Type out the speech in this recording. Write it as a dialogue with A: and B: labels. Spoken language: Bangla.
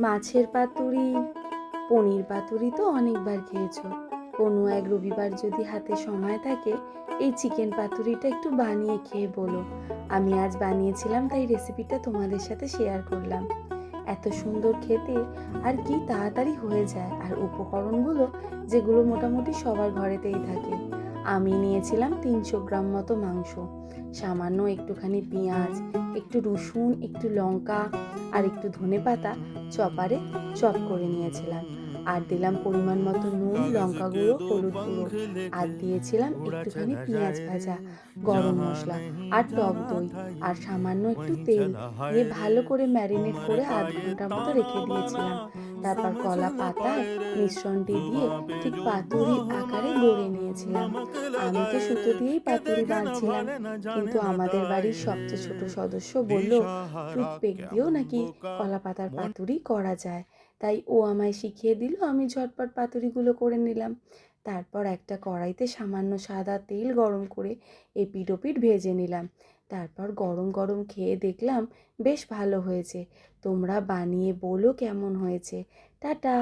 A: মাছের পাতুরি, পনির পাতুরি তো অনেকবার খেয়েছো। কোনো এক রবিবার যদি হাতে সময় থাকে, এই চিকেন পাতুরিটা একটু বানিয়ে খেয়ে বলো। আমি আজ বানিয়েছিলাম, তাই রেসিপিটা তোমাদের সাথে শেয়ার করলাম। এত সুন্দর খেতে, আর কি তাড়াতাড়ি হয়ে যায়, আর উপকরণগুলো যেগুলো মোটামুটি সবার ঘরেতেই থাকে। আমি নিয়েছিলাম 300 গ্রাম মতো মাংস, সামান্য একটুখানি পেঁয়াজ, একটু রসুন, একটু লঙ্কা আর একটু ধনেপাতা চপারে চপ করে নিয়েছিলাম। আর দিলাম পরিমাণ মতো নুন, লঙ্কা গুঁড়ো, হলুদ গুঁড়ো। আর দিয়েছিলাম একটুখানি পেঁয়াজ ভাজা, গরম মশলা আর টক দই, আর সামান্য একটু তেল দিয়ে ভালো করে ম্যারিনেট করে আধ ঘন্টার মতো রেখে দিয়েছিলাম। তারপর কলা পাতায় মিশ্রণটি দিয়ে ঠিক পাতুরির আকারে গড়ে নিয়েছিলাম। আমি তো সুতো দিয়েই পাতুরি বাঁধছিলাম, কিন্তু আমাদের বাড়ির সবচেয়ে ছোট সদস্য বলল টুথপেক দিয়েও নাকি কলা পাতার পাতুরি করা যায়। তাই ও আমায় শিখিয়ে দিল, আমি ঝটপট পাতুরিগুলো করে নিলাম। তারপর একটা কড়াইতে সামান্য সাদা তেল গরম করে এপিঠ ওপিঠ ভেজে নিলাম। তারপর গরম গরম খেয়ে দেখলাম বেশ ভালো হয়েছে। তোমরা বানিয়ে বলো কেমন হয়েছে। টাটা।